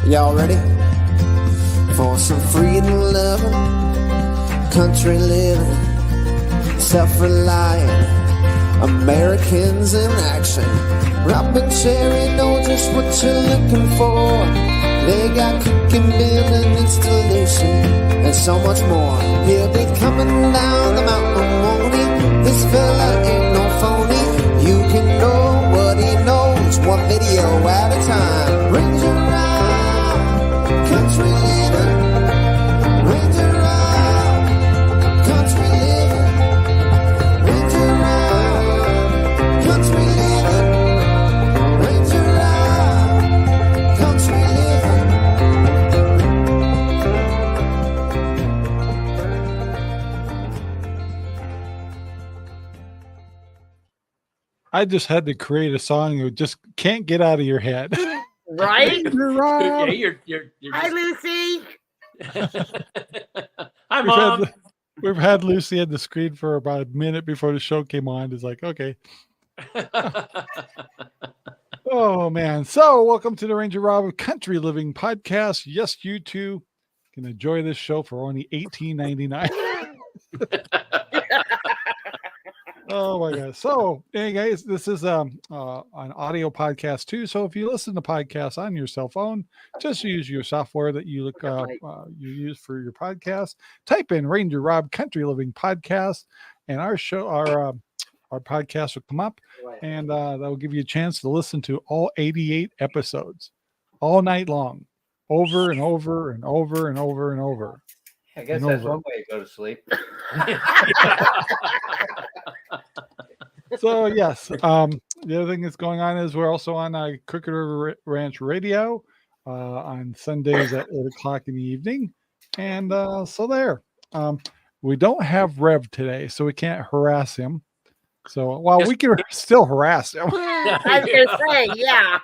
Y'all ready? For some freedom loving, country living, self-reliant Americans in action. Rob and Sherry know just what you're looking for. They got cooking, building, installation, and so much more. He'll be coming down the mountain, won't he? This fella ain't no phony. You can know what he knows, one video at a time. RangerRob, country living. RangerRob, country living. RangerRob, country living. RangerRob, country living. I just had to create a song you just can't get out of your head. Right? Yeah, you're Hi, just... Lucy. Hi, Mom. We've had Lucy on the screen for about a minute before the show came on. It's like, okay. Oh, man. So welcome to the RangerRob Country Living Podcast. Yes, you too can enjoy this show for only $18.99. Oh my God. So hey guys, this is an audio podcast too. So if you listen to podcasts on your cell phone, just use your software that you you use for your podcast. Type in RangerRob Country Living Podcast, and our podcast will come up, and that will give you a chance to listen to all 88 episodes all night long, over and over and over and over and over. I guess that's one way to go to sleep. So yes, the other thing that's going on is we're also on Crooked River Ranch Radio on Sundays at 8:00 in the evening, and so there. We don't have Rev today, so we can't harass him. So while we can still harass him, I was gonna say, yeah.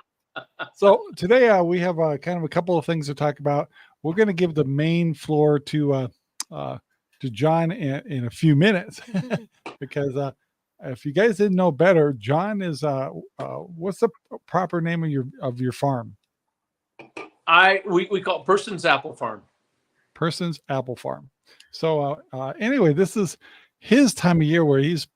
So today we have kind of a couple of things to talk about. We're going to give the main floor to John in a few minutes because if you guys didn't know better, John is what's the proper name of your farm? We call it Person's Apple Farm. Person's Apple Farm. So anyway, this is his time of year where he's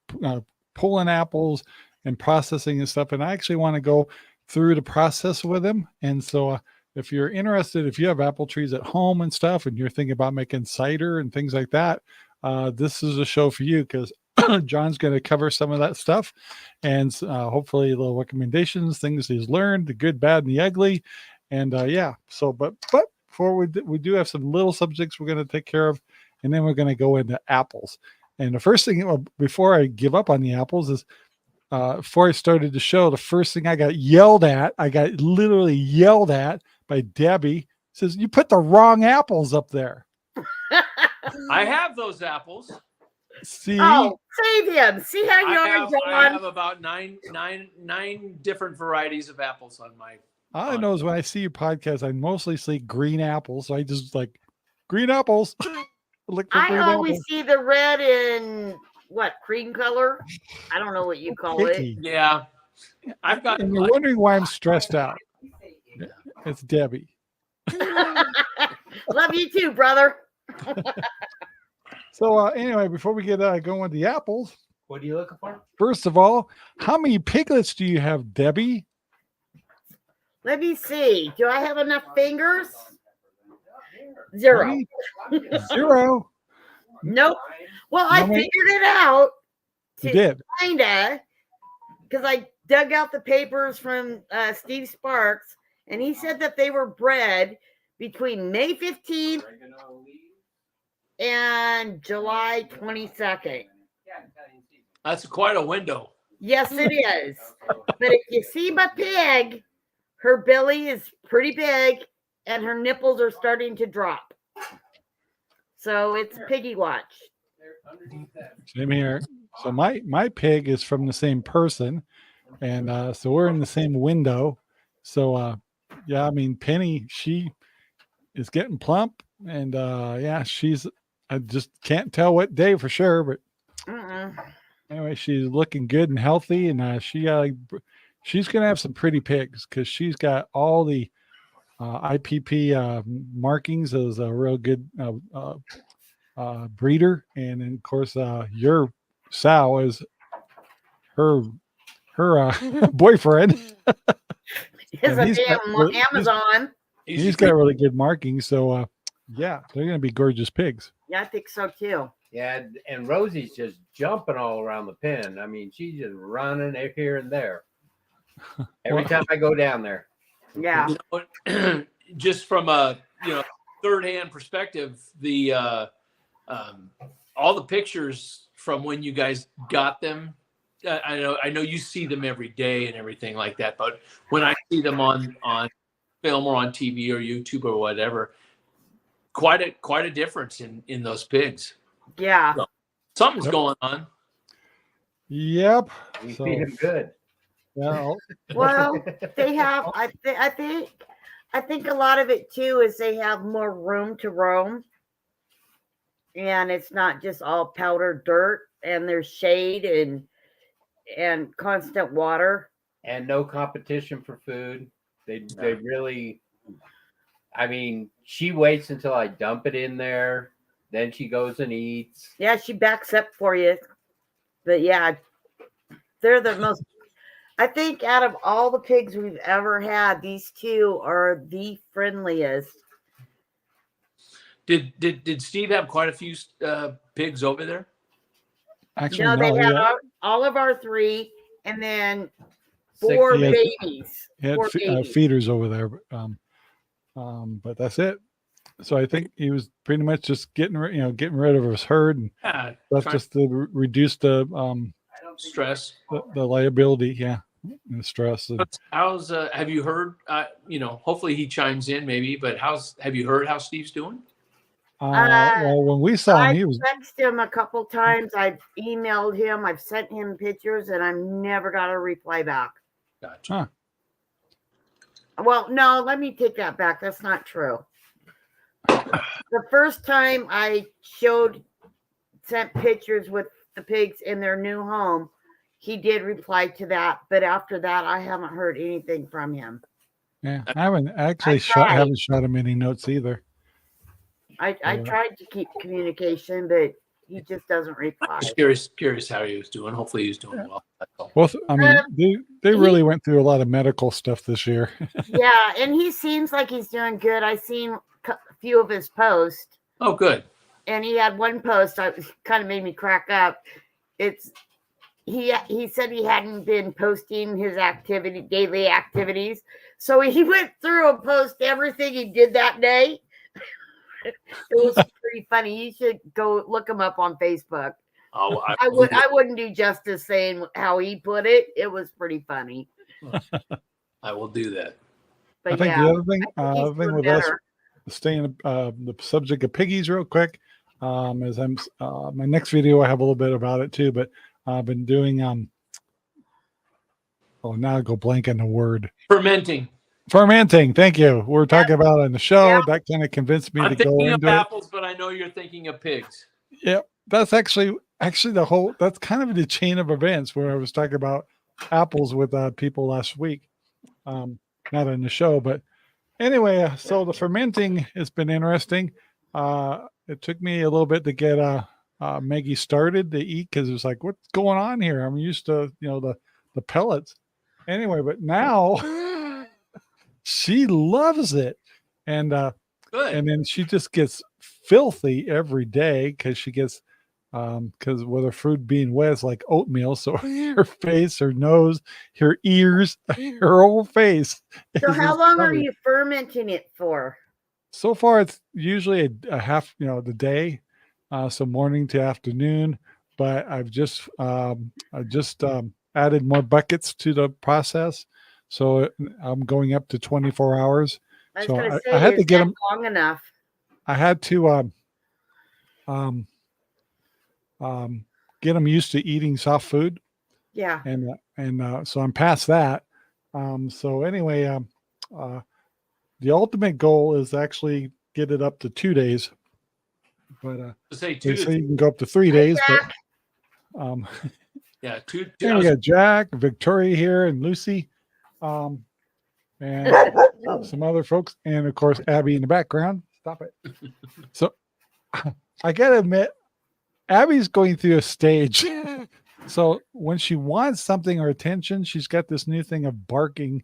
pulling apples and processing and stuff. And I actually want to go through the process with him. And so if you're interested, if you have apple trees at home and stuff, and you're thinking about making cider and things like that, this is a show for you because John's going to cover some of that stuff and hopefully little recommendations, things he's learned, the good, bad, and the ugly. And yeah, so, but before we do have some little subjects we're going to take care of, and then we're going to go into apples. And the first thing, before I give up on the apples is, before I started the show, the first thing I got literally yelled at by Debbie. Says, you put the wrong apples up there. I have those apples. See? Oh, save him. See how you are, John. I have about nine different varieties of apples on my. All I know is when I see your podcast, I mostly see green apples. So I just like green apples. I always see the red and what, cream color? I don't know what you call it. Yeah. I've got. And you're wondering why I'm stressed out. It's Debbie. Love you too, brother. So anyway, before we get going with the apples, What are you looking for? first of all, how many piglets do you have, Debbie? Let me see. Do I have enough fingers? Zero. Zero. Nope. Well, I figured it out. You did. Kinda. Because I dug out the papers from Steve Sparks, and he said that they were bred between May 15th and July 22nd. That's quite a window. Yes, it is. But if you see my pig, her belly is pretty big and her nipples are starting to drop. So it's piggy watch. Same here. So my pig is from the same person, and so we're in the same window. So yeah, I mean Penny, she is getting plump, and yeah, I just can't tell what day for sure, but anyway, she's looking good and healthy, and she's gonna have some pretty pigs because she's got all the IPP markings as a real good breeder, and then of course your sow is her boyfriend. It's And a he's got damn Amazon. he's got really good markings. So yeah, they're gonna be gorgeous pigs. Yeah, I think so too. Yeah, and Rosie's just jumping all around the pen. I mean, she's just running here and there. Every time I go down there. Yeah. You know, just from a third-hand perspective, the all the pictures from when you guys got them, I know you see them every day and everything like that, but when I see them on film or on TV or YouTube or whatever, quite a difference in those pigs. Yeah. So, something's going on. Yep. We So, feed him good. well, Well, they have. I think a lot of it too is they have more room to roam, and it's not just all powdered dirt. And there's shade and constant water. And no competition for food. They really, I mean, she waits until I dump it in there. Then she goes and eats. Yeah, she backs up for you. But yeah, they're the most. I think out of all the pigs we've ever had, these two are the friendliest. Did Steve have quite a few pigs over there? actually, No, they no. had all of our three, and then 6 four He had- babies. He had Four babies. feeders over there, but that's it. So I think he was pretty much just getting rid of his herd, and Yeah, that's trying just to reduce the stress. the liability, and the stress. And, How's have you heard? Hopefully he chimes in maybe. But have you heard how Steve's doing? well, when we saw him, I he was texted him a couple times. I've emailed him. I've sent him pictures, and I've never got a reply back. Gotcha. Well, no, let me take that back. That's not true. The first time I sent pictures with the pigs in their new home, he did reply to that. But after that, I haven't heard anything from him. Yeah, I haven't actually tried. haven't shot him any notes either. I tried to keep communication, but he just doesn't reply. Just curious how he was doing. Hopefully he's doing well. That's all. Well, I mean, they really went through a lot of medical stuff this year. Yeah, and he seems like he's doing good. I seen a few of his posts, Oh, good. and he had one post that kind of made me crack up. He said he hadn't been posting his daily activities, so he went through and posted everything he did that day. It was pretty funny. You should go look him up on Facebook. Oh, I wouldn't do justice saying how he put it. It was pretty funny. I will do that. But I think yeah, the other thing, I think he's thing doing with us, better. staying the subject of piggies real quick, is I'm my next video I have a little bit about it too, but I've been doing now I go blank on the word. Fermenting. Thank you. We're talking about it on the show. Yeah. That kind of convinced me I'm to go thinking of into it. apples, but I know you're thinking of pigs. Yep. That's actually that's kind of the chain of events where I was talking about apples with people last week. Not on the show, but anyway, so the fermenting has been interesting. It took me a little bit to get Maggie started to eat because it was like, what's going on here? I'm used to the pellets. Anyway, but now she loves it, and Good. and then she just gets filthy every day because she gets because with her food being wet, it's like oatmeal. So her face, her nose, her ears, her whole face. So is how just long are covered. you fermenting it for? So far, it's usually a half, the day, so morning to afternoon. But I've just added more buckets to the process, so I'm going up to 24 hours. I was So going to say, I had to is get that them. long enough? I had to get them used to eating soft food, Yeah. and so I'm past that. So anyway, the ultimate goal is actually get it up to 2 days, but To say they two. say you can go up to 3 days. Jack. But Yeah, two. and we got Jack, Victoria here, and Lucy, and some other folks, and of course Abby in the background. Stop it. So I gotta admit, Abby's going through a stage. So when she wants something or attention, she's got this new thing of barking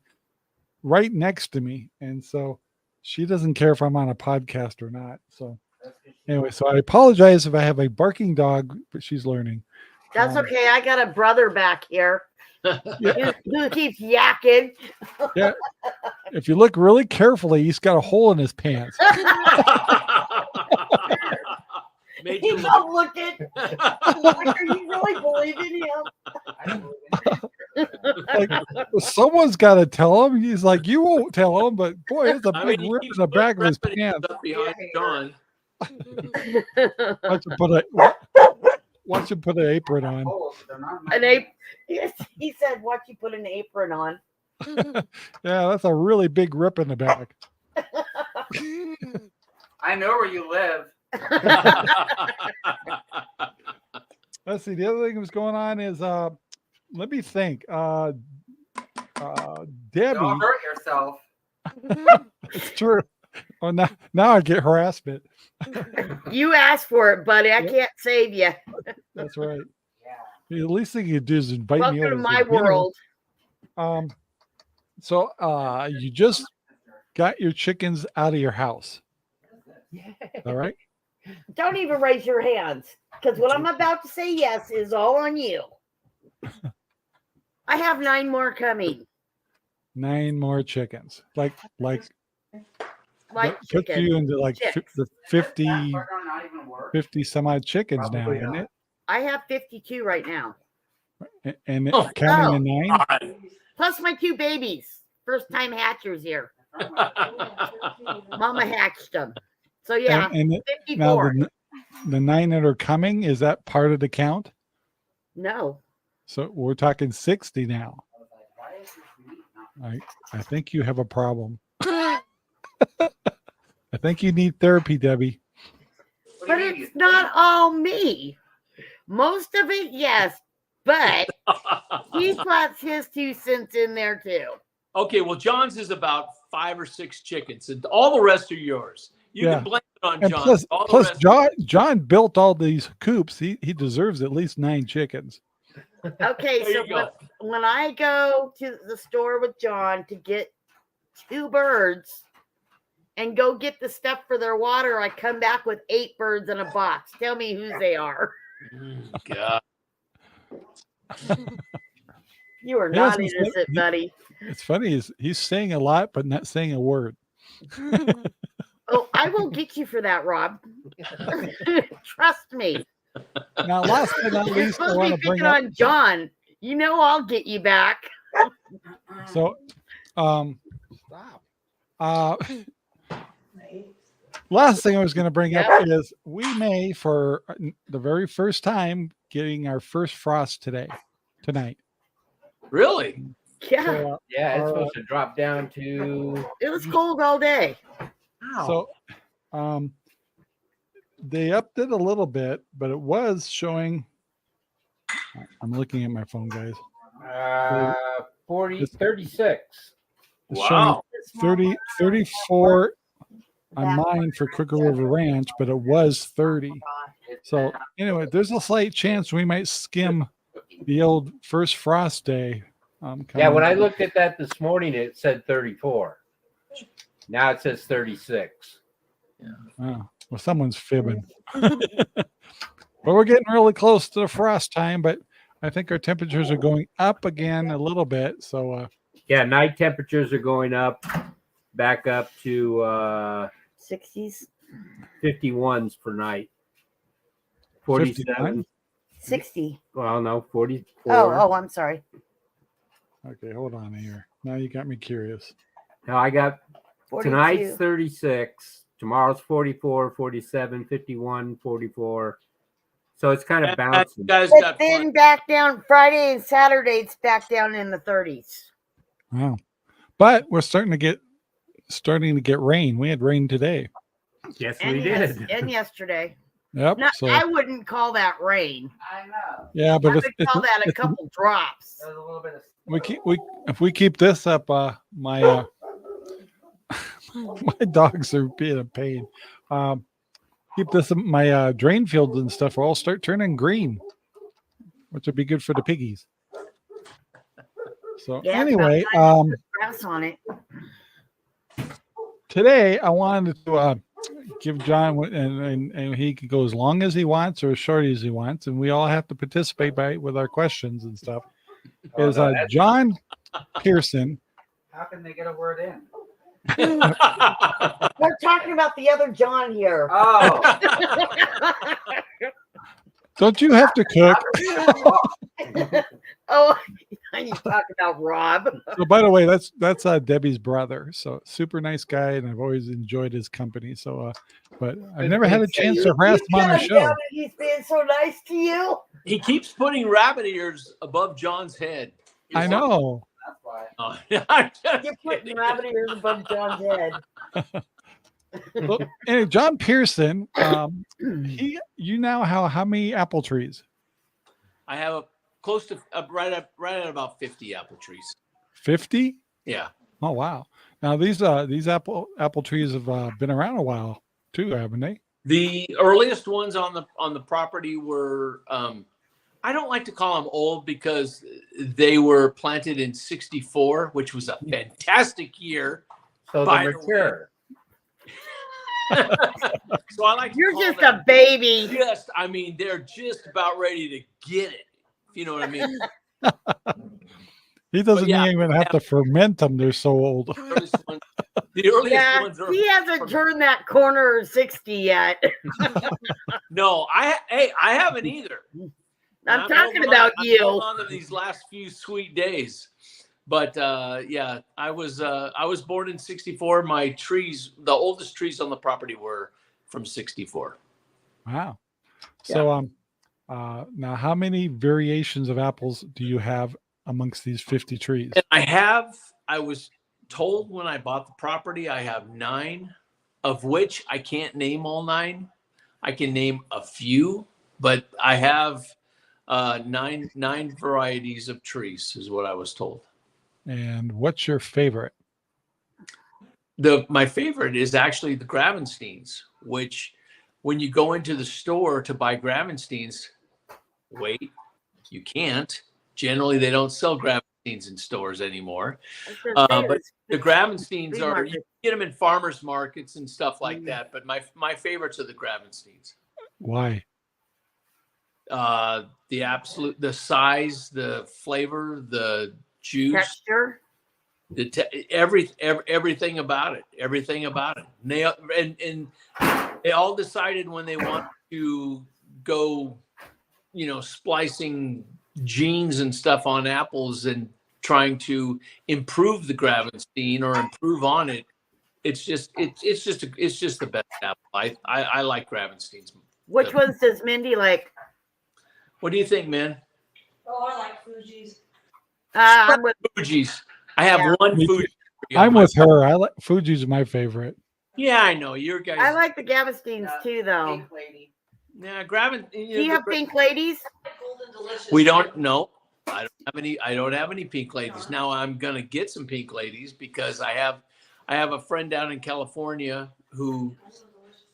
right next to me, and so she doesn't care if I'm on a podcast or not. So anyway, so I apologize if I have a barking dog, but she's learning. That's okay. I got a brother back here who keeps yakking. Yeah. If you look really carefully, he's got a hole in his pants. He's not looking. Like, are you really believing him? Like, someone's got to tell him. He's like, you won't tell him, but boy, it's a big rip in the back of his pants. Behind John. Why don't you put an apron on? An apron. He said, "Watch you put an apron on." Yeah, that's a really big rip in the back. I know where you live. Let's see. The other thing that's going on is, let me think. Debbie. Don't hurt yourself. It's true. Oh, now I get harassment. You asked for it, buddy. I can't save you. That's right. The least thing you do is invite me Welcome over to my dinner. world. So you just got your chickens out of your house. All right. Don't even raise your hands, because what I'm about to say yes is all on you. I have 9 more coming. 9 more chickens. Like Like that puts chicken. you into like Chicks. the 50 Not even work. some odd chickens now, Probably isn't not. it? I have 52 right now, And Oh, counting the 9. plus my 2 babies. First time hatchers here. Mama hatched them. So yeah, And now 54. the 9 that are coming, is that part of the count? No. So we're talking 60 now. I think you have a problem. I think you need therapy, Debbie. But it's not all me. Most of it, yes. But he puts his 2 cents in there too. Okay, well, John's is about 5 or 6 chickens, and all the rest are yours. You Yeah. can blame it on And John. plus All the rest- John built all these coops. He deserves at least 9 chickens. Okay, There so you go. when I go to the store with John to get 2 birds and go get the stuff for their water, I come back with 8 birds in a box. Tell me whose they are. God. You are Yes, not it's- innocent, buddy. It's funny, he's saying a lot, but not saying a word. Oh, I will get you for that, Rob. Trust me. Now, last but not You're least, I supposed to want be to bring picking up. on John. You know I'll get you back. So, last thing I was going to bring up is we may, for the very first time, getting our first frost tonight. Really? Yeah, So, Yeah, it's supposed to drop down to. it was cold all day. so, they upped it a little bit, but it was showing. I'm looking at my phone, guys. 36. It's Wow. showing 34 on mine for Crooked River Ranch, but it was 30. So anyway, there's a slight chance we might skim the old first frost day. Yeah, when I coming. looked at that this morning, it said 34. Now it says 36. Oh, well, someone's fibbing. But we're getting really close to the frost time, but I think our temperatures are going up again a little bit. So Yeah, night temperatures are going up, back up to 60s, 51s per night. 47. 51? 60. Well, no, 44. Oh, I'm sorry. okay, hold on here. Now you got me curious. Now I got 42. tonight's 36, tomorrow's 44, 47, 51, 44. So it's kind of You bouncing. guys But got then fun. back down Friday and Saturday, it's back down in the 30s. Wow. But we're starting to get rain. We had rain today. Yes, And we did. and yesterday. Yep. No, So I wouldn't call that rain. I know. yeah, I but would call that a couple drops. There's a little bit of if we keep this up, my My dogs are being a pain. Keep this, my drain fields and stuff will all start turning green, which would be good for the piggies. So Yeah, anyway, it's about time to put grass on it. today I wanted to give John, and he could go as long as he wants or as short as he wants, and we all have to participate with our questions and stuff. Oh, Is no, that's- John Pearson? How can they get a word in? We're talking about the other John here. Oh, Don't you have to cook? Oh, you talk about Rob. So, by the way, that's Debbie's brother. So, super nice guy, and I've always enjoyed his company. So, but I've never had a chance to harass him on the show. He's being so nice to you. He keeps putting rabbit ears above John's head. I know. that's why. Oh, I'm just You're putting kidding. rabbit ears above John's head. Well, anyway, John Pearson, you now have how many apple trees? I have close to right at about 50 apple trees. 50? Yeah. Oh wow! Now these apple trees have been around a while too, haven't they? The earliest ones on the property were I don't like to call them old because they were planted in '64, which was a fantastic year. So By they're the way. mature. So I like to You're call just them a baby. I mean, they're just about ready to get it. If you know what I mean. He doesn't yeah, even have to ferment them; they're so old. The earliest Yeah, ones are. he hasn't turned that corner of 60 yet. No, I haven't either. I'm talking about I'm you. holding on to these last few sweet days. But yeah, I was born in '64. My trees, the oldest trees on the property were from '64. Wow. So now how many variations of apples do you have amongst these 50 trees? And I was told when I bought the property, I have 9, of which I can't name all 9. I can name a few, but I have nine varieties of trees, is what I was told. And what's your favorite? My favorite is actually the Gravensteins, which when you go into the store to buy Gravensteins, wait, you can't. Generally, they don't sell Gravensteins in stores anymore. But the Gravensteins are, you get them in farmers markets and stuff like that. But my favorites are the Gravensteins. Why? The size, the flavor, the juice, Texture. everything about it. And they all decided when they want to go, splicing genes and stuff on apples and trying to improve the Gravenstein or improve on it. It's just the best apple. I like Gravensteins. Which ones does Mindy like? What do you think, man? Oh, I like Fuji's. I'm with Fuji's. I have one Me too. Fuji. I'm with her. I like Fuji's my favorite. Yeah, I know. Your guys. I like the Gavestines too, though. Pink lady. Yeah, Graven. Do you have pink ladies? Golden Delicious. We don't know. I don't have any pink ladies. Now I'm gonna get some pink ladies because I have a friend down in California who.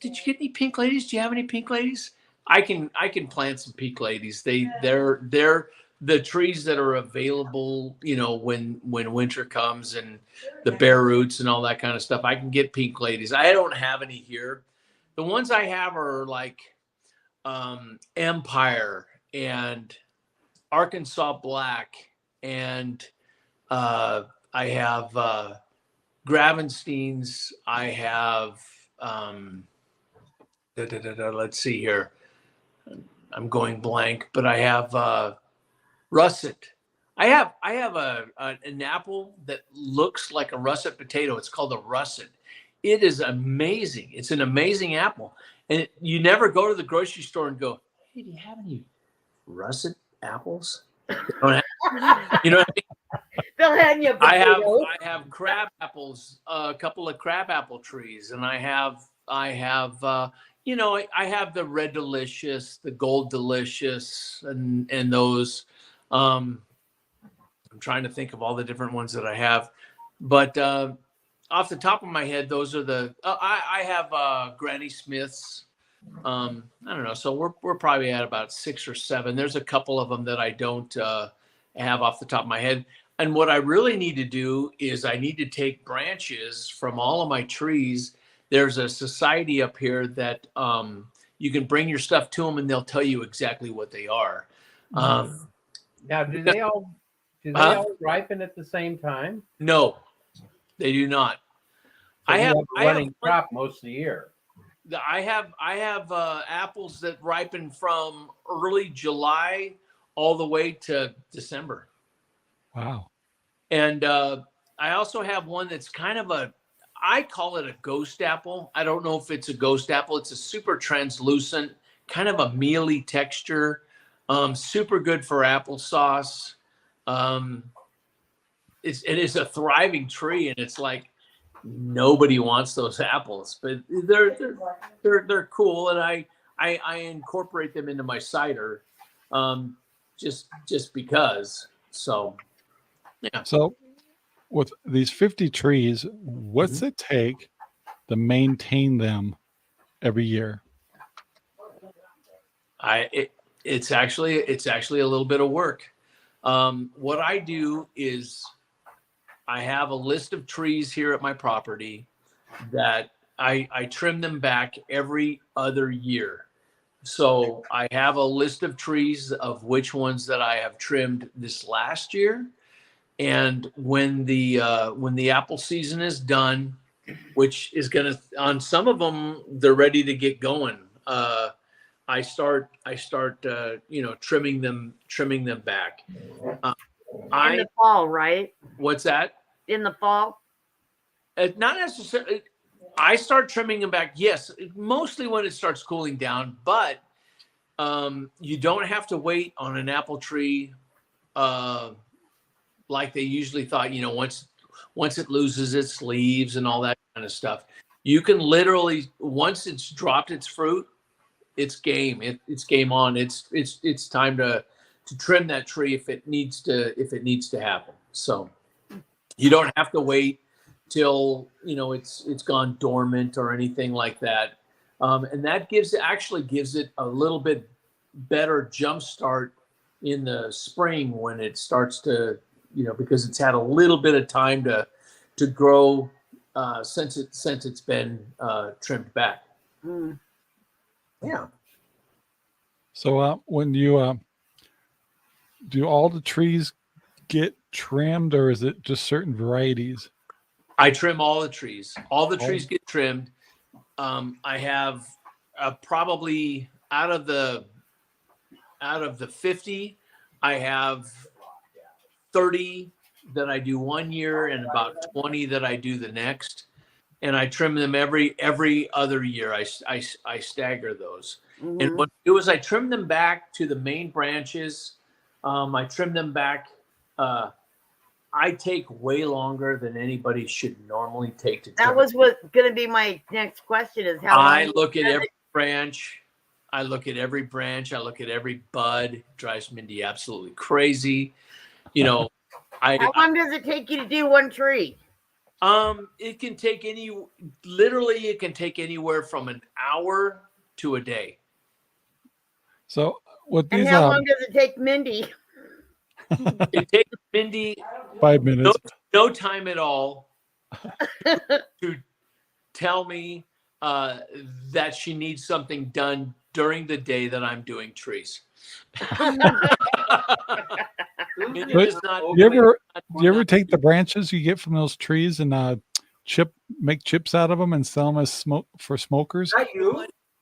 Did you get any pink ladies? Do you have any pink ladies? I can plant some pink ladies. They're the trees that are available, when winter comes and the bare roots and all that kind of stuff. I can get pink ladies. I don't have any here. The ones I have are like Empire and Arkansas Black, and I have Gravensteins. I have let's see here. I'm going blank, but I have russet. I have an apple that looks like a russet potato. It's called a russet. It is amazing. It's an amazing apple. And you never go to the grocery store and go, hey, do you have any russet apples? You know what I mean? They'll hand you a potato. I have crab apples, a couple of crab apple trees, and I have I have the Red Delicious, the Gold Delicious, and those. I'm trying to think of all the different ones that I have, but off the top of my head, those are the I have Granny Smith's. I don't know. So we're probably at about 6 or 7. There's a couple of them that I don't have off the top of my head. And what I really need to do is I need to take branches from all of my trees. There's a society up here that you can bring your stuff to them and they'll tell you exactly what they are. Now, do they all ripen at the same time? No, they do not. So I have a running crop most of the year. I have apples that ripen from early July all the way to December. Wow. And I also have one that's kind of I call it a ghost apple. I don't know if it's a ghost apple. It's a super translucent, kind of a mealy texture. Super good for applesauce. It is a thriving tree, and it's like nobody wants those apples, but they're cool, and I incorporate them into my cider, just because. So, yeah. So, with these 50 trees, what's it take to maintain them every year? It's actually a little bit of work. What I do is I have a list of trees here at my property that I trim them back every other year. So I have a list of trees of which ones that I have trimmed this last year. And when the apple season is done, which is gonna, on some of them, they're ready to get going. I start trimming them back. In the fall, right? What's that? In the fall? Not necessarily. I start trimming them back. Yes, mostly when it starts cooling down. But you don't have to wait on an apple tree like they usually thought. Once it loses its leaves and all that kind of stuff, you can literally, once it's dropped its fruit, it's game. It's game on. It's time to trim that tree if it needs to happen. So you don't have to wait till it's gone dormant or anything like that. And that gives it a little bit better jump start in the spring when it starts to, because it's had a little bit of time to grow since it's been trimmed back. Mm. Yeah. So when you do all the trees get trimmed, or is it just certain varieties? I trim all the trees. All the trees get trimmed. I have probably out of the 50, I have 30 that I do one year and about 20 that I do the next. And I trim them every other year. I stagger those. Mm-hmm. And what I do is I trim them back to the main branches. I trim them back. I take way longer than anybody should normally take to trim. That was what's going to be my next question: is how I long look at every branch. I look at every branch. I look at every bud. It drives Mindy absolutely crazy. How long does it take you to do one tree? It can take anywhere from an hour to a day. So with these, And how long does it take Mindy? It takes Mindy 5 minutes. no time at all to tell me that she needs something done during the day that I'm doing trees. Mindy But does not. Do you ever take the branches you get from those trees and make chips out of them and sell them as for smokers?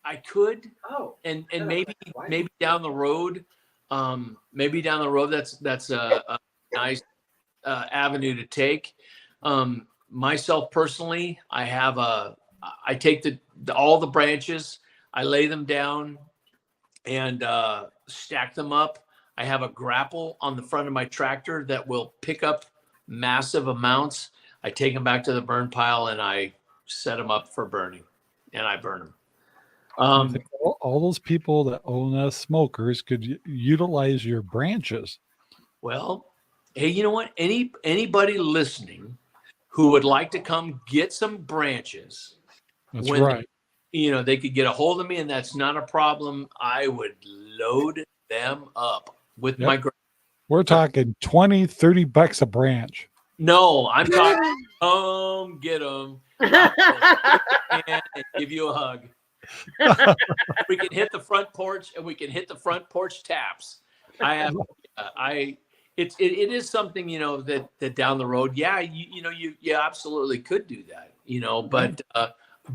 I could, Oh, and maybe down the road, that's a nice avenue to take. Myself personally, I take all the branches, I lay them down and stack them up. I have a grapple on the front of my tractor that will pick up massive amounts. I take them back to the burn pile and I set them up for burning, and I burn them. I think all those people that own smokers could utilize your branches. Well, hey, you know what? Anybody listening who would like to come get some branches. That's when right. they could get a hold of me, and that's not a problem. I would load them up with Yep. my. We're talking $20-$30 a branch. No, I'm talking. Get them. And give you a hug. We can hit the front porch, and we can hit the front porch taps. It is something that down the road, you absolutely could do that, but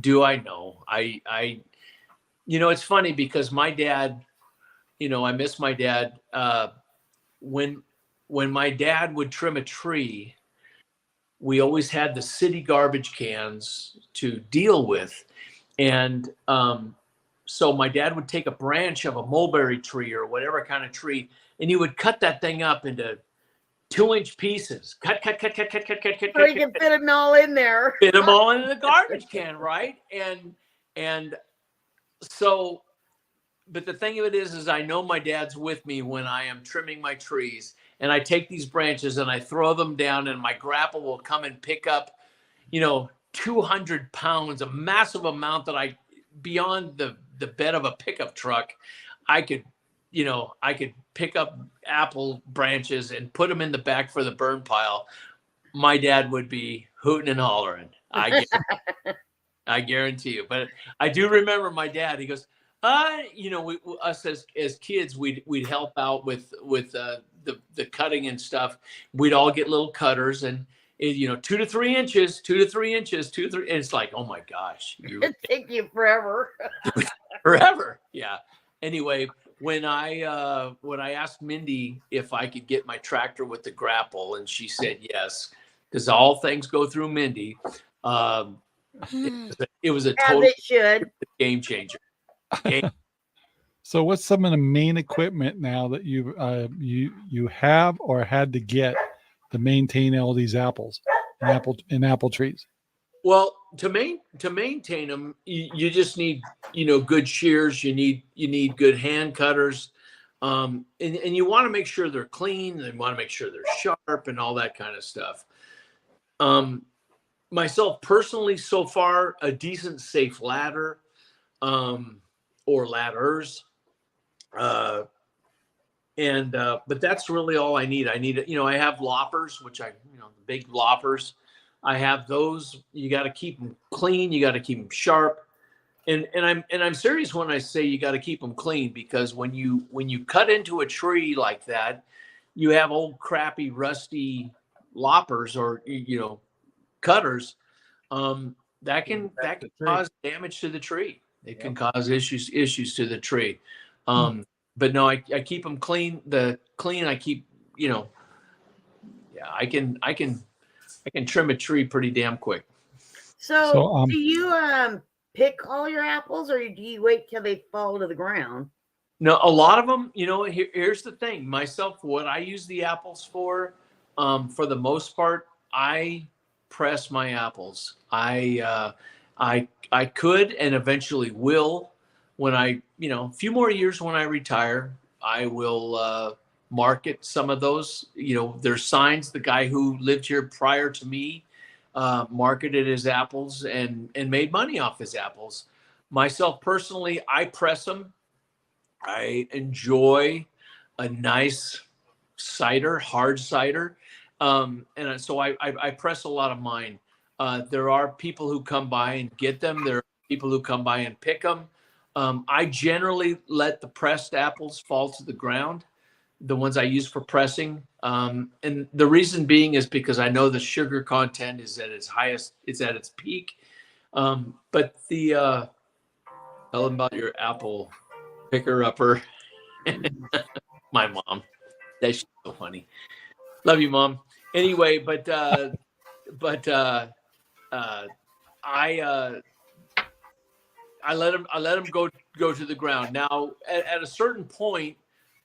do I know? It's funny because my dad, I miss my dad. When my dad would trim a tree, we always had the city garbage cans to deal with. And so my dad would take a branch of a mulberry tree or whatever kind of tree, and he would cut that thing up into 2-inch pieces. Cut. So you can fit them all in there. Fit them all in the garbage can, right? And so, but the thing of it is I know my dad's with me when I am trimming my trees, and I take these branches and I throw them down, and my grapple will come and pick up, 200 pounds, a massive amount that beyond the bed of a pickup truck, I could pick up apple branches and put them in the back for the burn pile. My dad would be hooting and hollering. I guarantee you. But I do remember my dad. He goes, us as kids, we'd help out with the cutting and stuff. We'd all get little cutters, and 2 to 3 inches, 2 to 3 inches, 2 to 3. And it's like, oh my gosh, It'd take you forever. forever. Yeah. Anyway, when I asked Mindy if I could get my tractor with the grapple, and she said yes, because all things go through Mindy. It was a total game changer. So what's some of the main equipment now that you have or had to get to maintain all these apples and apple trees? Well, to maintain them, you just need good shears. You need good hand cutters, and you want to make sure they're clean. And you want to make sure they're sharp and all that kind of stuff. Myself personally, so far, a decent safe ladder, or ladders, but that's really all I need. I need I have loppers, which the big loppers. I have those. You got to keep them clean. You got to keep them sharp. And I'm serious when I say you got to keep them clean, because when you cut into a tree like that, you have old crappy rusty loppers or cutters. That can cause damage to the tree. It can cause issues to the tree. But no, I keep them clean. I keep I can trim a tree pretty damn quick. So do you pick all your apples, or do you wait till they fall to the ground? No, a lot of them, here's the thing. Myself, what I use the apples for the most part, I press my apples. I could and eventually will, when a few more years when I retire, I will market some of those. There's signs. The guy who lived here prior to me marketed his apples and made money off his apples. Myself personally, I press them. I enjoy a nice cider, hard cider. And so I press a lot of mine. There are people who come by and get them. There are people who come by and pick them. I generally let the pressed apples fall to the ground, the ones I use for pressing. And the reason being is because I know the sugar content is at its highest, it's at its peak. But tell them about your apple picker-upper. My mom. That's so funny. Love you, Mom. Anyway, but I let them go to the ground. Now, at a certain point,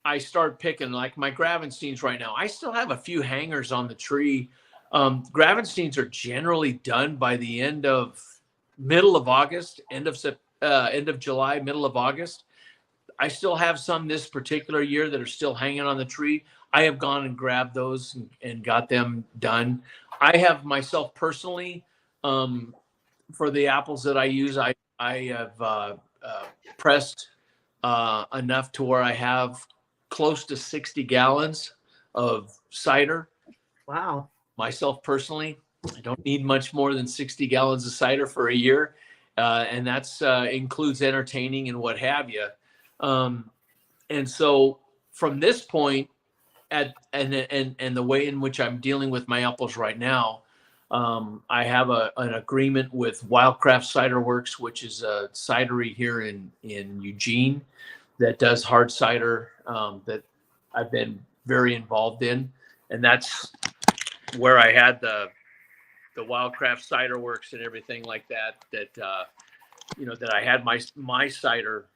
I start picking, like my Gravensteins right now. I still have a few hangers on the tree. Gravensteins are generally done by the middle of August, end of July, middle of August. I still have some this particular year that are still hanging on the tree. I have gone and grabbed those and got them done. I have myself personally, for the apples that I use, I have pressed enough to where I have close to 60 gallons of cider. Wow. Myself personally, I don't need much more than 60 gallons of cider for a year. And that's includes entertaining and what have you. And so from this point, and the way in which I'm dealing with my apples right now, I have an agreement with Wildcraft Cider Works, which is a cidery here in Eugene that does hard cider that I've been very involved in, and that's where I had the Wildcraft Cider Works and everything like that. That I had my cider,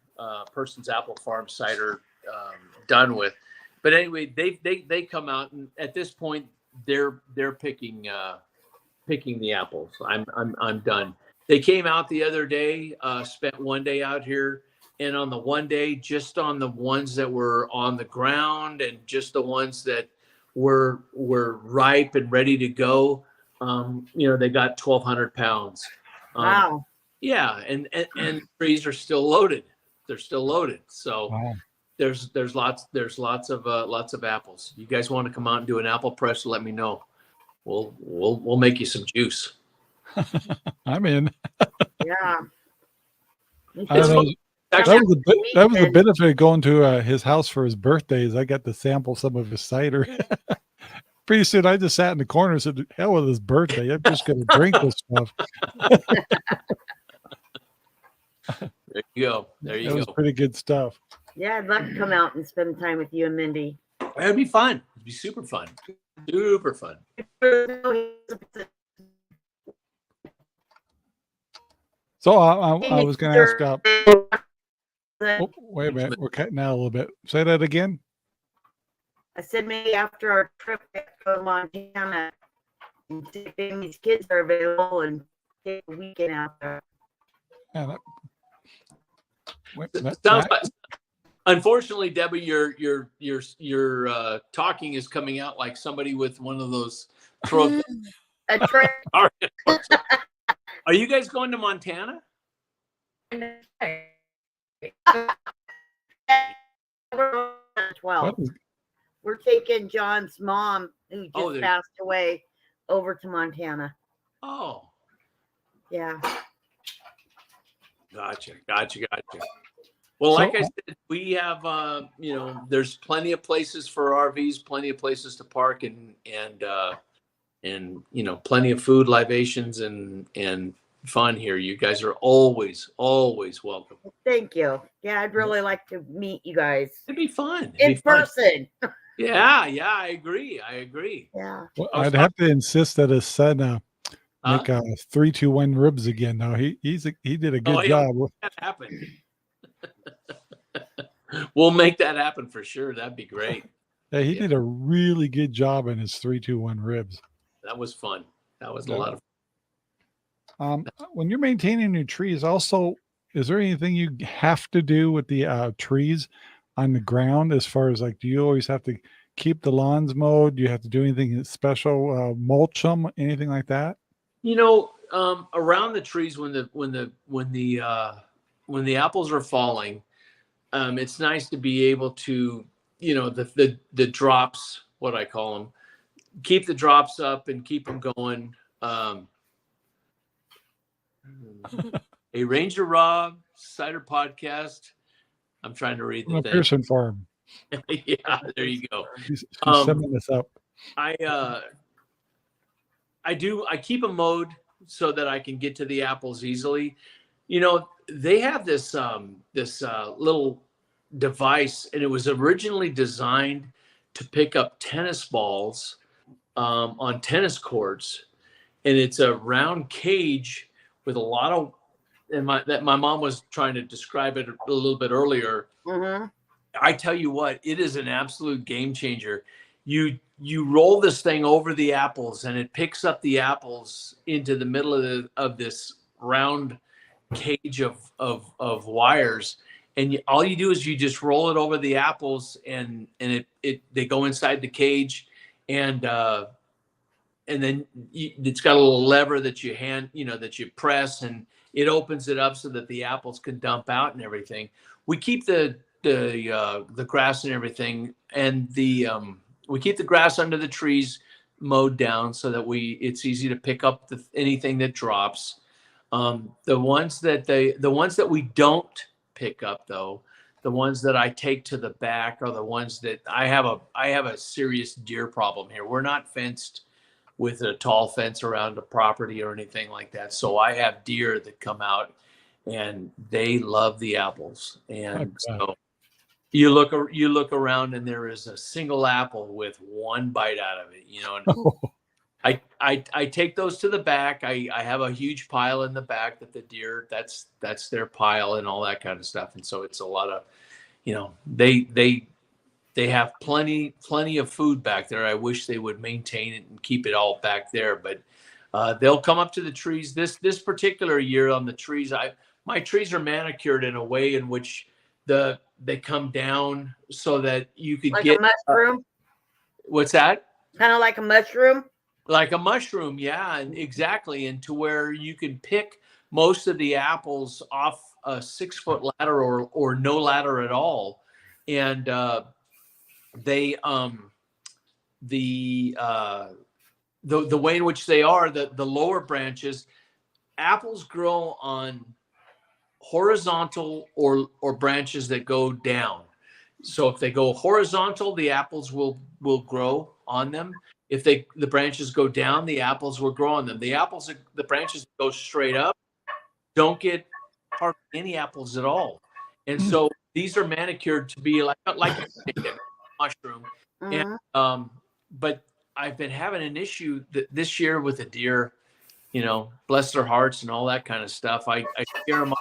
Person's Apple Farm cider, done with. But anyway, they come out, and at this point they're picking the apples. I'm done. They came out the other day, spent one day out here, and on the one day, just on the ones that were on the ground and just the ones that were ripe and ready to go, they got 1,200 pounds. Wow. Yeah, and trees are still loaded. They're still loaded. So Wow. there's lots of apples. You guys want to come out and do an apple press? Let me know. We'll make you some juice. I'm in. Yeah. I don't know. That Actually, was the benefit of going to his house for his birthdays. I got to sample some of his cider. Pretty soon, I just sat in the corner and said, "Hell with his birthday! I'm just going to drink this stuff." There you go. There you That was go. pretty good stuff. Yeah, I'd love to come out and spend time with you and Mindy. It'd be fun. It'd be super fun. Super fun. So I was going to ask. Oh, wait a minute, we're cutting out a little bit. Say that again. I said maybe after our trip to go to Montana, and see if Amy's kids are available and take a weekend out there. Yeah, Sounds like, unfortunately, Debbie, your talking is coming out like somebody with one of those throat. A trip. Are you guys going to Montana? 12. We're taking John's mom, who just passed away, over to Montana. Oh, yeah. Gotcha. Well, like I said, we have there's plenty of places for RVs, plenty of places to park, and plenty of food, libations, and fun here. You guys are always welcome. Thank you. Yeah, I'd really like to meet you guys. It'd be fun. In person. Yeah, I agree. Yeah. Well, I'd have to insist that his son make 3-2-1 ribs again. No, he did a good job. That happened. We'll make that happen for sure. That'd be great. Yeah, he did a really good job in his 3-2-1 ribs. That was fun. That was a lot of fun. When you're maintaining your trees, also, is there anything you have to do with the trees on the ground, as far as do you always have to keep the lawns mowed? Do you have to do anything special, mulch them, anything like that? Around the trees when the apples are falling, it's nice to be able to, the drops, what I call them, keep the drops up and keep them going. A RangerRob Cider podcast. I'm trying to read the thing. Pearson Farm. Yeah, there you go. She's summing this up. I keep them mowed so that I can get to the apples easily. They have this little device, and it was originally designed to pick up tennis balls on tennis courts, and it's a round cage with a lot of, and my mom was trying to describe it a little bit earlier. Mm-hmm. I tell you what, it is an absolute game changer. You roll this thing over the apples, and it picks up the apples into the middle of this round cage of wires, and all you do is you just roll it over the apples, and they go inside the cage, and then it's got a little lever that that you press, and it opens it up so that the apples can dump out and everything. We keep the grass and everything, and we keep the grass under the trees mowed down so that it's easy to pick up anything that drops. The ones that we don't pick up, though, the ones that I take to the back are the ones that I have a serious deer problem here. We're not fenced with a tall fence around the property or anything like that, so I have deer that come out, and they love the apples. And so you look around, and there is a single apple with one bite out of it, and I take those to the back. I have a huge pile in the back that the deer, that's their pile and all that kind of stuff. And so it's a lot of, they have plenty of food back there. I wish they would maintain it and keep it all back there, but they'll come up to the trees. This particular year on the trees, my trees are manicured in a way in which they come down so that you could get a mushroom. What's that? Kind of like a mushroom. Like a mushroom, yeah, and exactly, and to where you can pick most of the apples off a 6-foot ladder or no ladder at all, and the way in which they are, the lower branches, apples grow on horizontal or branches that go down. So if they go horizontal, the apples will grow on them. If the branches go down, the apples will grow on them. The branches that go straight up don't get hardly any apples at all. And so these are manicured to be like a mushroom. Mm-hmm. And but I've been having an issue this year with the deer, bless their hearts and all that kind of stuff. I scare them off,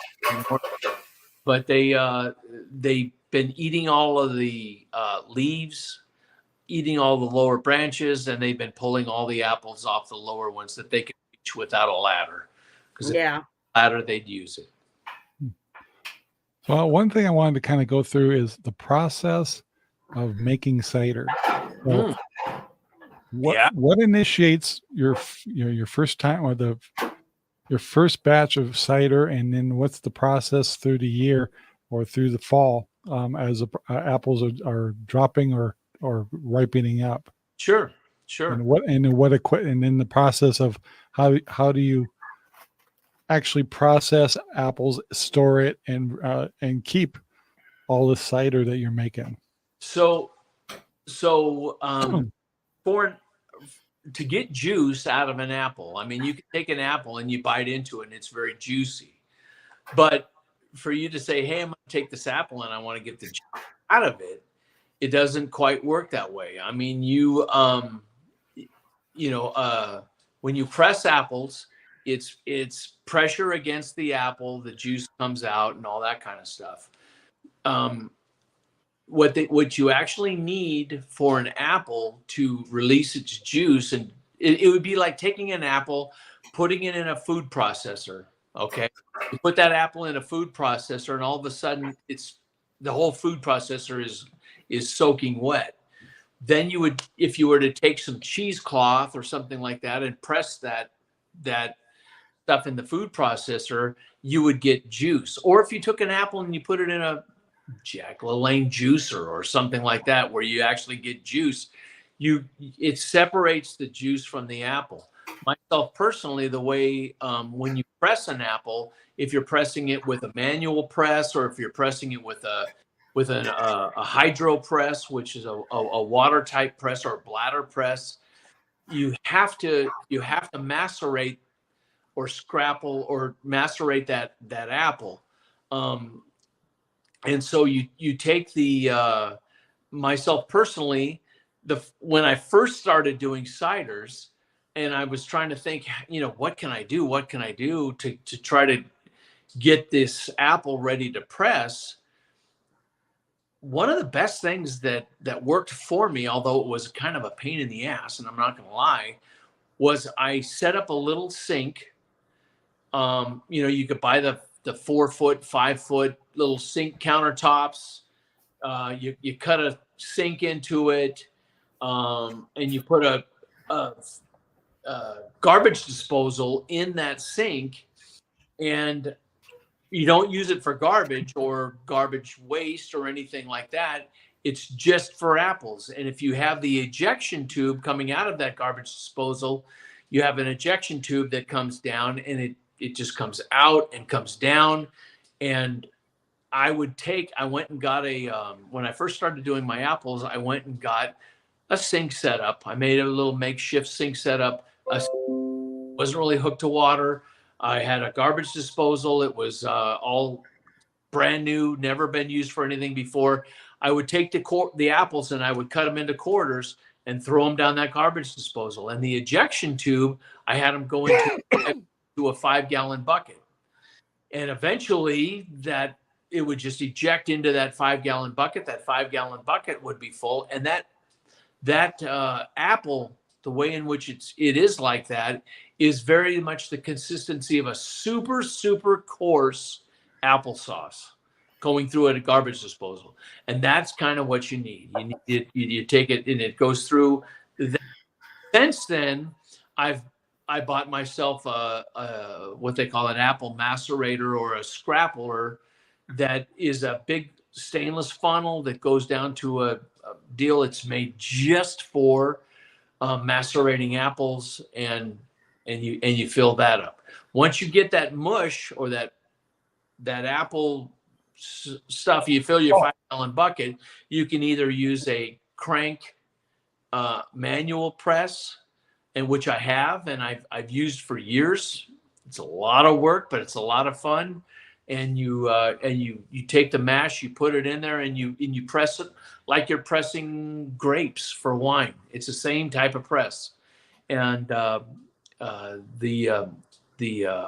but they've been eating all of the leaves, eating all the lower branches, and they've been pulling all the apples off the lower ones that they can reach without a ladder. Because if they had a ladder, they'd use it. Well, one thing I wanted to kind of go through is the process of making cider. So what initiates your first time, or your first batch of cider, and then what's the process through the year or through the fall as apples are dropping or ripening up? Sure. And then the process of how do you actually process apples, store it, and keep all the cider that you're making? So to get juice out of an apple, I mean, you can take an apple and you bite into it and it's very juicy. But for you to say, hey, I'm going to take this apple and I want to get the juice out of it, it doesn't quite work that way. I mean, when you press apples, it's pressure against the apple, the juice comes out and all that kind of stuff. What you actually need for an apple to release its juice, and it would be like taking an apple, putting it in a food processor. Okay, you put that apple in a food processor, and all of a sudden, the whole food processor is soaking wet. Then you would, if you were to take some cheesecloth or something like that and press that stuff in the food processor, you would get juice. Or if you took an apple and you put it in a Jack LaLanne juicer or something like that, where you actually get juice, it separates the juice from the apple. Myself personally, the way when you press an apple, if you're pressing it with a manual press, or if you're pressing it with a hydro press, which is a water type press, or a bladder press, you have to macerate or scrapple or macerate that apple. And so you take the myself personally, when I first started doing ciders, and I was trying to think, what can I do to try to get this apple ready to press? One of the best things that worked for me, although it was kind of a pain in the ass, and I'm not going to lie, was I set up a little sink. You could buy the 4-foot, 5-foot little sink countertops. You cut a sink into it, and you put a garbage disposal in that sink, and you don't use it for garbage or garbage waste or anything like that. It's just for apples. And if you have the ejection tube coming out of that garbage disposal, you have an ejection tube that comes down, and it just comes out and comes down. And I went and got when I first started doing my apples, I went and got a sink setup. I made a little makeshift sink setup. Wasn't really hooked to water. I had a garbage disposal. It was all brand new, never been used for anything before. I would take the apples and I would cut them into quarters and throw them down that garbage disposal. And the ejection tube, I had them go into a 5-gallon bucket. And eventually it would just eject into that 5-gallon bucket. That 5-gallon bucket would be full. And that apple, the way in which it is like that, is very much the consistency of a super, super coarse applesauce going through at a garbage disposal. And that's kind of what you need. You take it and it goes through. Since then, I bought myself what they call an apple macerator or a scrappler that is a big stainless funnel that goes down to a deal. It's made just for macerating apples, and you fill that up. Once you get that mush or that apple stuff, you fill your 5-gallon bucket. You can either use a crank manual press, and which I have and I've used for years. It's a lot of work, but it's a lot of fun. And you take the mash, you put it in there, and you press it like you're pressing grapes for wine. It's the same type of press. And the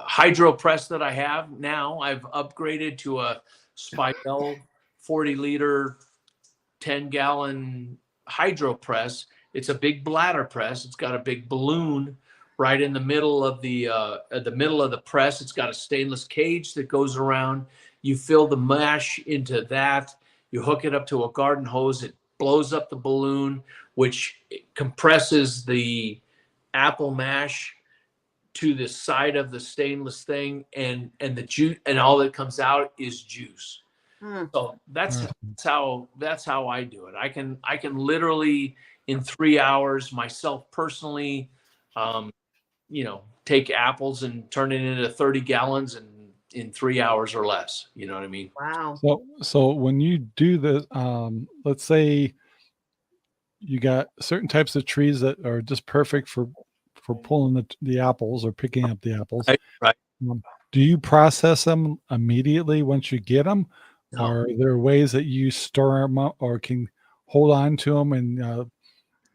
hydro press that I have now, I've upgraded to a Spidell 40-liter, 10-gallon hydro press. It's a big bladder press. It's got a big balloon right in the middle of the press. It's got a stainless cage that goes around. You fill the mash into that. You hook it up to a garden hose. It blows up the balloon, which compresses the apple mash to the side of the stainless thing, and the juice, and all that comes out is juice. So that's how I do it. I can literally in 3 hours myself personally, take apples and turn it into 30 gallons in 3 hours or less. You know what I mean? Wow. So when you do this, let's say you got certain types of trees that are just perfect for pulling the apples or picking up the apples. Right. Do you process them immediately once you get them? No. Or are there ways that you store them up or can hold on to them? And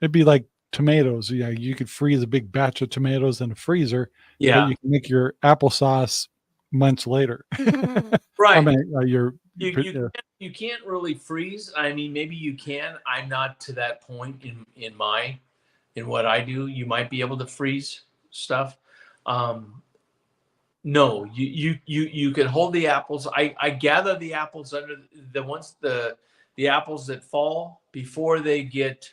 it'd be like tomatoes. Yeah, you could freeze a big batch of tomatoes in a freezer. Yeah, but you can make your applesauce months later. right. I mean, you can't really freeze. I mean, maybe you can. I'm not to that point in what I do. You might be able to freeze stuff. No, you can hold the apples. I gather the apples under the apples that fall before they get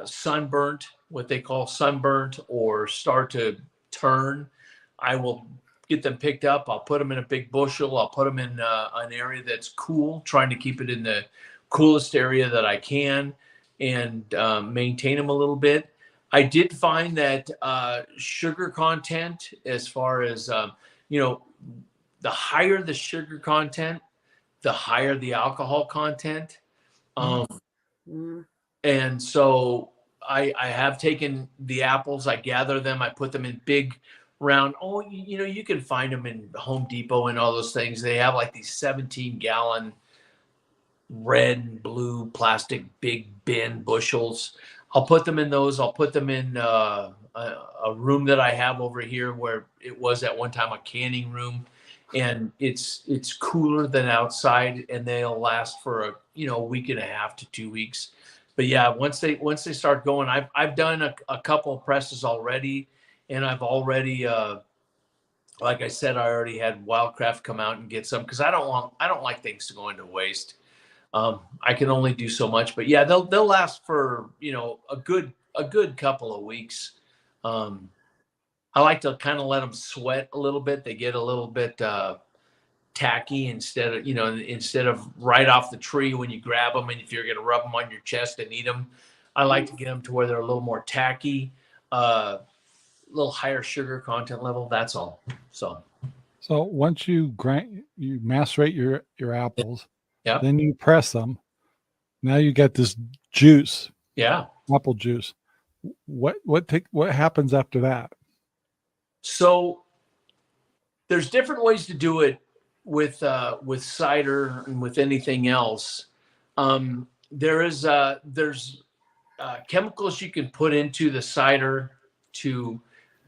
sunburnt, what they call sunburnt, or start to turn. I will get them picked up. I'll put them in a big bushel. I'll put them in an area that's cool, trying to keep it in the coolest area that I can, and maintain them a little bit. I did find that sugar content, as far as, the higher the sugar content, the higher the alcohol content. And so I have taken the apples, I gather them, I put them in big round. Oh, you can find them in Home Depot and all those things. They have like these 17-gallon red and blue plastic big bin bushels. I'll put them in those. I'll put them in a room that I have over here where it was at one time a canning room, and it's cooler than outside, and they'll last for a week and a half to 2 weeks. But yeah, once they start going, I've done a couple of presses already, and I've already like I said, I already had Wildcraft come out and get some because I don't like things to go into waste. I can only do so much, but yeah, they'll last for, you know, a good couple of weeks. I like to kind of let them sweat a little bit. They get a little bit tacky instead of right off the tree when you grab them, and if you're going to rub them on your chest and eat them, I like to get them to where they're a little more tacky, a little higher sugar content level. That's all. So once you macerate your apples, yeah, then you press them. Now you get this juice, yeah. apple juice. What happens after that? So there's different ways to do it with cider and with anything else. There's chemicals you can put into the cider to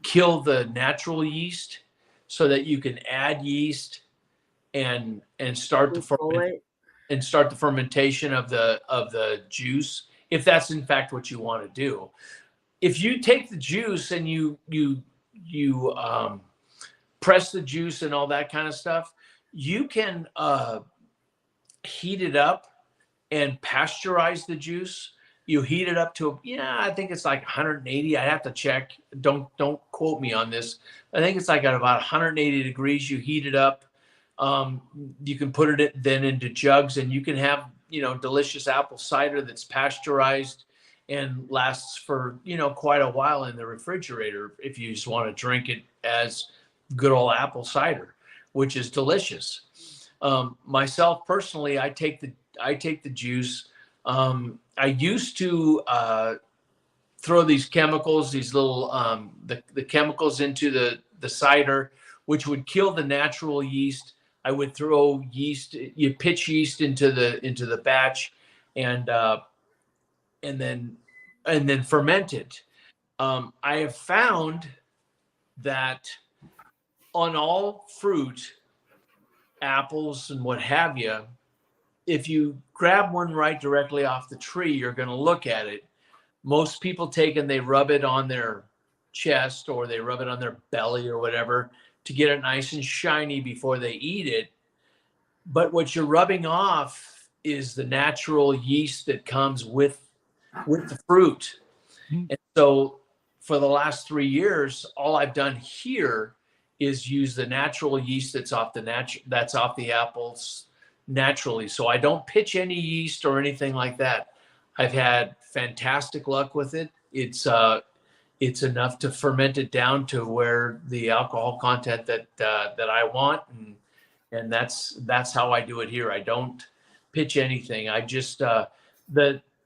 kill the natural yeast, so that you can add yeast and start the fermentation of the juice, if that's in fact what you want to do. If you take the juice and you press the juice and all that kind of stuff, you can heat it up and pasteurize the juice. You heat it up to, I think it's like 180. I have to check. Don't quote me on this. I think it's like at about 180 degrees. You heat it up. You can put it then into jugs, and you can have, delicious apple cider that's pasteurized and lasts for, quite a while in the refrigerator if you just want to drink it as good old apple cider, which is delicious. Myself personally, I take the juice. I used to throw these chemicals, these little the chemicals into the cider, which would kill the natural yeast. I would throw yeast, you pitch yeast into the batch, and then ferment it. I have found that on all fruit, apples and what have you, if you grab one right directly off the tree, you're going to look at it. Most people take and they rub it on their chest, or they rub it on their belly or whatever to get it nice and shiny before they eat it. But what you're rubbing off is the natural yeast that comes with the fruit. And so for the last 3 years, all I've done here is use the natural yeast that's off the apples naturally. So I don't pitch any yeast or anything like that. I've had fantastic luck with it. It's enough to ferment it down to where the alcohol content that I want, and that's how I do it here. I don't pitch anything. I just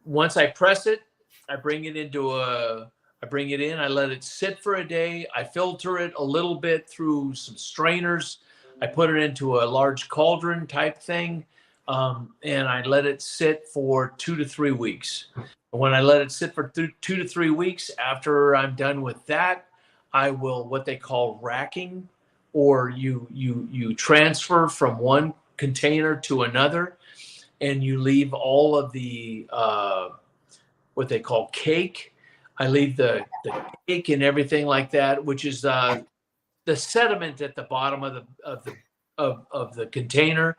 once I press it, I bring it in, I let it sit for a day. I filter it a little bit through some strainers. I put it into a large cauldron type thing, and I let it sit for 2 to 3 weeks. And when I let it sit for 2 to 3 weeks, after I'm done with that, I will what they call racking, or you transfer from one container to another, and you leave all of the what they call cake. I leave the cake and everything like that, which is the sediment at the bottom of the container.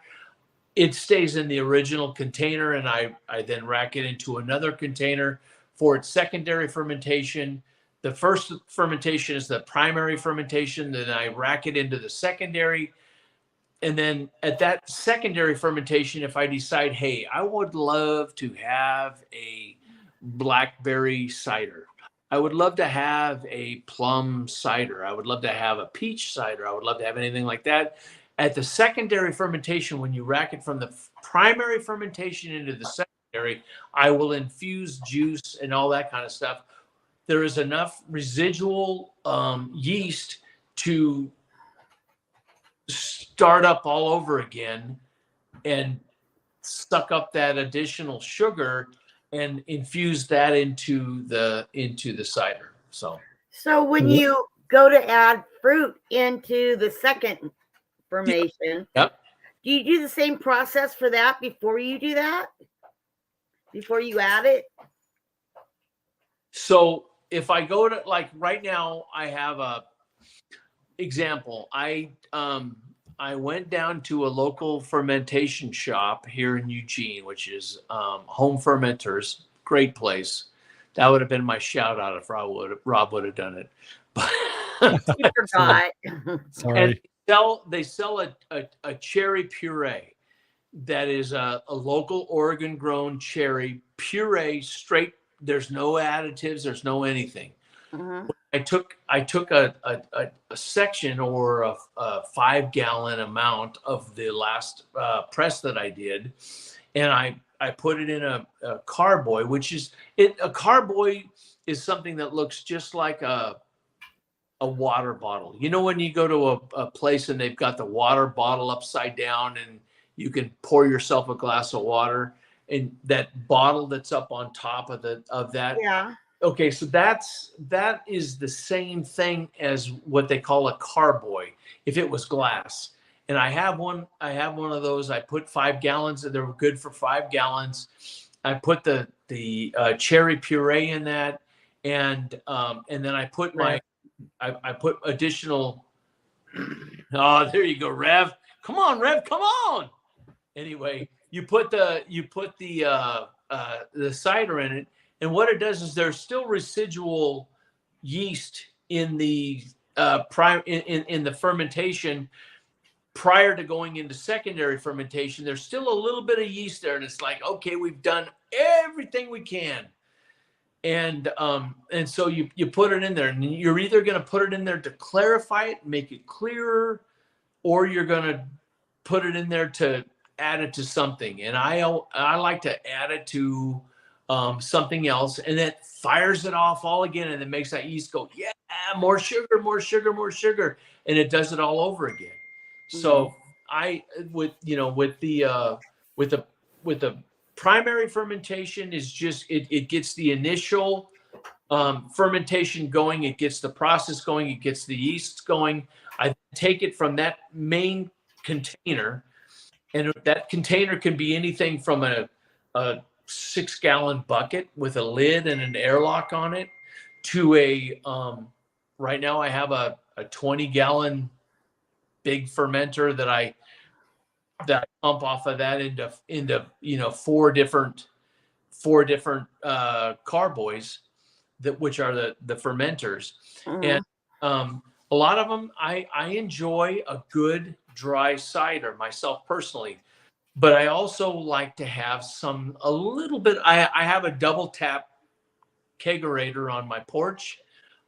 It stays in the original container, and I then rack it into another container for its secondary fermentation. The first fermentation is the primary fermentation. Then I rack it into the secondary. And then at that secondary fermentation, if I decide, hey, I would love to have a blackberry cider, I would love to have a plum cider, I would love to have a peach cider, I would love to have anything like that. At the secondary fermentation, when you rack it from the primary fermentation into the secondary, I will infuse juice and all that kind of stuff. There is enough residual yeast to start up all over again and suck up that additional sugar and infuse that into the cider. So when you go to add fruit into the second fermentation, yep. Do you do the same process for that before you do that? Before you add it? So if I go to, like right now, I have example, I went down to a local fermentation shop here in Eugene, which is Home Fermenters. Great place. That would have been my shout out if Rob would have done it. But He forgot. Sorry. and they sell a cherry puree that is a local Oregon grown cherry puree, straight. There's no additives. There's no anything. Mhm. I took a section or a 5-gallon amount of the last press that I did, and I put it in a carboy, which is a carboy is something that looks just like a water bottle. You know, when you go to a place and they've got the water bottle upside down and you can pour yourself a glass of water, and that bottle that's up on top of that. Yeah. Okay, so that is the same thing as what they call a carboy if it was glass. And I have one of those. I put 5 gallons, and they're good for 5 gallons. I put the cherry puree in that, and then I put I put additional. Oh, there you go, Rev. Come on, Rev. Come on. Anyway, you put the cider in it. And what it does is there's still residual yeast in the in the fermentation prior to going into secondary fermentation. There's still a little bit of yeast there, and it's like, okay, we've done everything we can, and so you put it in there, and you're either going to put it in there to clarify it, make it clearer, or you're going to put it in there to add it to something. And I like to add it to something else, and that fires it off all again, and it makes that yeast go, yeah, more sugar, more sugar, more sugar, and it does it all over again. So with the primary fermentation is just it gets the initial fermentation going, it gets the process going, it gets the yeast going. I take it from that main container, and that container can be anything from a 6-gallon bucket with a lid and an airlock on it to a right now I have a 20-gallon big fermenter that I pump off of that into 4 different carboys which are the fermenters. And a lot of them I enjoy a good dry cider myself personally. But I also like to have a little bit. I have a double tap kegerator on my porch.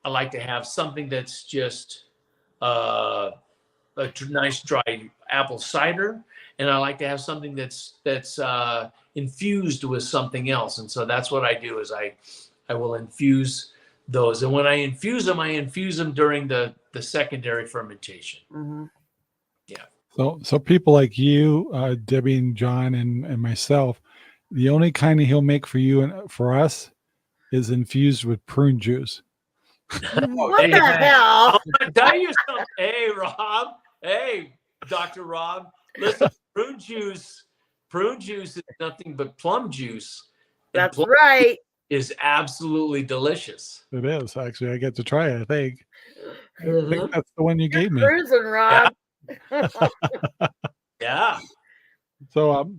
I like to have something that's just a nice dry apple cider, and I like to have something that's infused with something else. And so that's what I do is I will infuse those. And when I infuse them during the secondary fermentation. Mm-hmm. Yeah. So people like you, Debbie and John and myself, the only kind he'll make for you and for us is infused with prune juice. What the hell? I'm gonna tell you something. Hey, Rob. Hey, Dr. Rob. Listen, prune juice is nothing but plum juice. And That's plum right. is absolutely delicious. It is actually. I get to try it. I think that's the one you gave me. Cruising, Rob. Yeah. So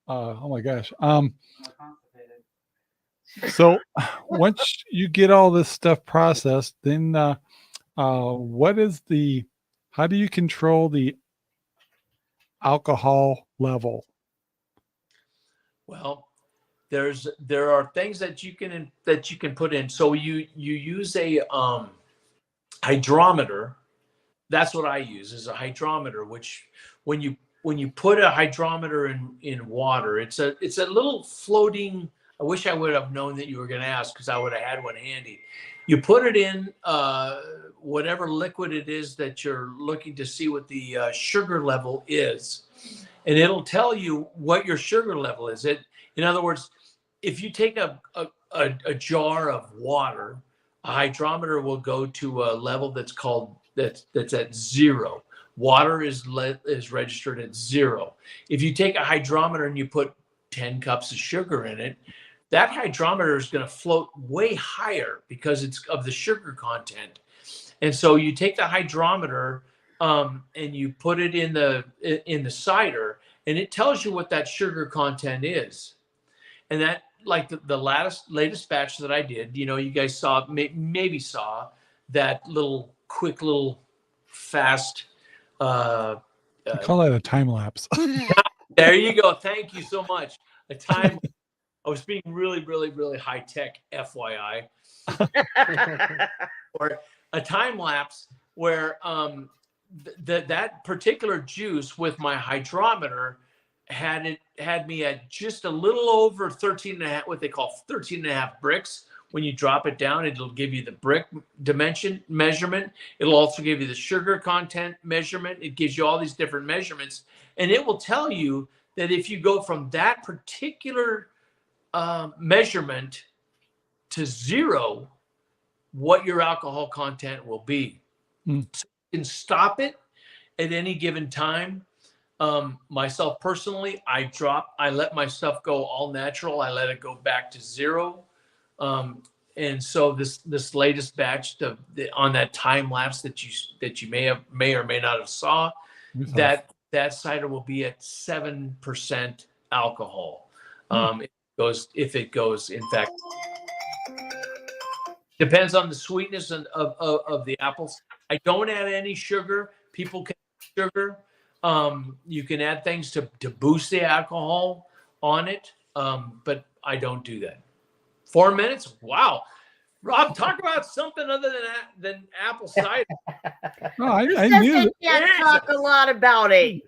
oh my gosh. So once you get all this stuff processed, then how do you control the alcohol level? Well, there are things that you can put in. So you use a hydrometer. That's what I use is a hydrometer, which when you put a hydrometer in water, it's a little floating. I wish I would have known that you were going to ask, because I would have had one handy. You put it in whatever liquid it is that you're looking to see what the sugar level is, and it'll tell you what your sugar level is. In other words, if you take a jar of water, a hydrometer will go to a level that's at 0. Water is registered at 0. If you take a hydrometer and you put 10 cups of sugar in it, that hydrometer is going to float way higher because it's of the sugar content. And so you take the hydrometer and you put it in the cider, and it tells you what that sugar content is. And that, like the latest batch that I did, you guys saw, maybe saw that quick little fast. I call that a time lapse. There you go. Thank you so much. I was being really, really, really high tech, FYI. Or a time lapse where that particular juice with my hydrometer had me at just a little over 13 and a half, what they call 13 and a half bricks. When you drop it down, it'll give you the brick dimension measurement. It'll also give you the sugar content measurement. It gives you all these different measurements, and it will tell you that if you go from that particular measurement to 0, what your alcohol content will be. So you can stop it at any given time. Myself personally, I let my stuff go all natural. I let it go back to 0. And so this latest batch on that time lapse that you may or may not have saw, that cider will be at 7% alcohol. If it goes, in fact, depends on the sweetness of the apples. I don't add any sugar. People can add sugar. You can add things to boost the alcohol on it, but I don't do that. 4 minutes? Wow. Rob, talk about something other than apple cider. No, I knew that. Can't talk a lot about it.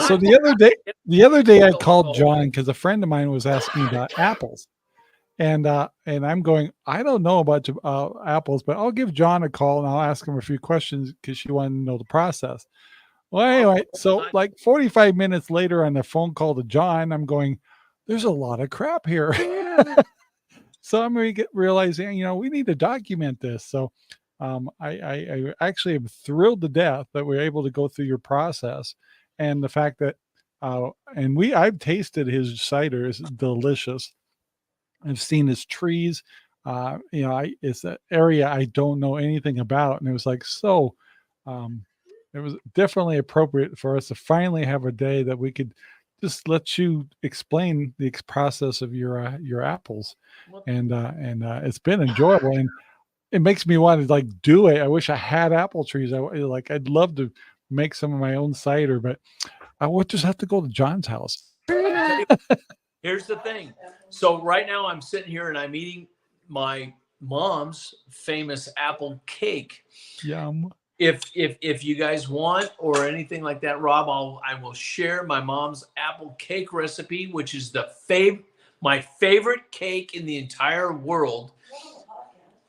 So the other day I called John because a friend of mine was asking about apples. And I'm going, I don't know about apples, but I'll give John a call and I'll ask him a few questions because she wanted to know the process. Well, anyway, so like 45 minutes later on the phone call to John, I'm going, there's a lot of crap here. So I'm realizing, we need to document this. So I actually am thrilled to death that we're able to go through your process, and the fact that I've tasted his cider is delicious. I've seen his trees. It's an area I don't know anything about, and it was like so. It was definitely appropriate for us to finally have a day that we could just let you explain the process of your apples, and it's been enjoyable, and it makes me want to do it. I wish I had apple trees. I'd love to make some of my own cider, but I would just have to go to John's house. Here's the thing. So right now I'm sitting here and I'm eating my mom's famous apple cake. Yum. If you guys want or anything like that, Rob, I will share my mom's apple cake recipe, which is my favorite cake in the entire world.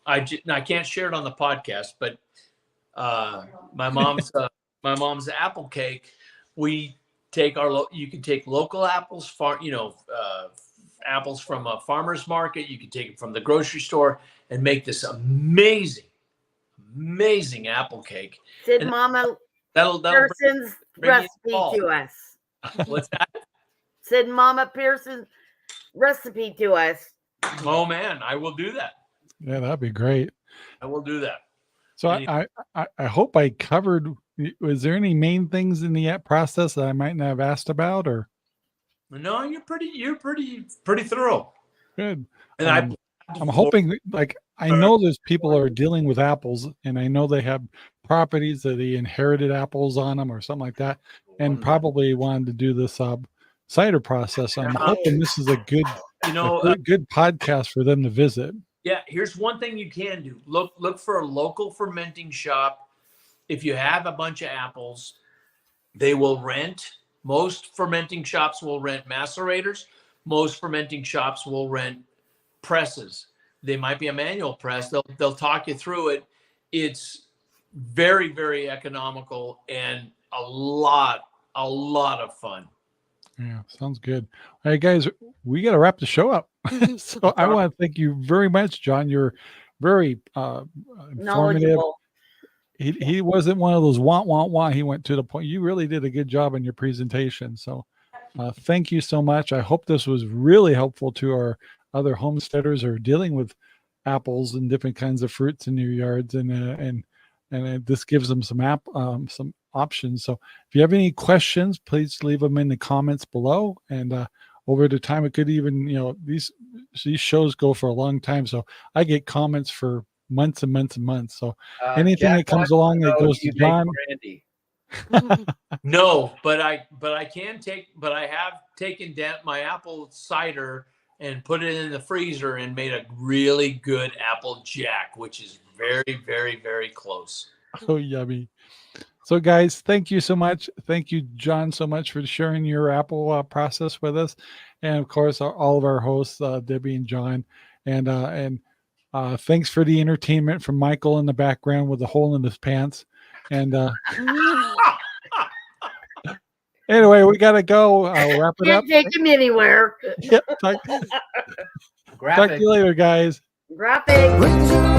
I can't share it on the podcast, but my mom's apple cake. We take you can take local apples, apples from a farmer's market. You can take it from the grocery store and make this amazing apple cake. Said Mama Pearson's recipe to us. What's that? Said Mama Pearson's recipe to us. Oh man, I will do that. Yeah, that'd be great. I will do that. So I hope I covered. Was there any main things in the process that I might not have asked about, or? No, you're pretty thorough. Good. And I'm hoping, I know there's people who are dealing with apples, and I know they have properties that they inherited apples on them or something like that, and probably wanted to do this cider process. I'm hoping this is a good podcast for them to visit. Yeah, here's one thing you can do. Look for a local fermenting shop. If you have a bunch of apples, they will rent. Most fermenting shops will rent macerators. Most fermenting shops will rent presses. They might be a manual press. They'll talk you through it. It's very, very economical and a lot of fun. Yeah, sounds good. All right, guys, we got to wrap the show up. So I want to thank you very much, John. You're very informative. He wasn't one of those want. He went to the point. You really did a good job in your presentation. So thank you so much. I hope this was really helpful to our other homesteaders who are dealing with apples and different kinds of fruits in your yards. And this gives them some some options. So if you have any questions, please leave them in the comments below. And over the time, it could even, these shows go for a long time. So I get comments for months and months and months. So anything Jack that comes wants to along that know goes if to you make John. brandy. No, but I have taken my apple cider and put it in the freezer and made a really good apple jack, which is very, very, very close. Oh, yummy. So guys, thank you so much. Thank you, John, so much for sharing your apple process with us. And of course, all of our hosts, Debbie and John. And thanks for the entertainment from Michael in the background with the hole in his pants. And anyway, we got to go. I'll wrap it up. Can't take him anywhere. Yep. Talk to you later, guys. Graphic. Ranger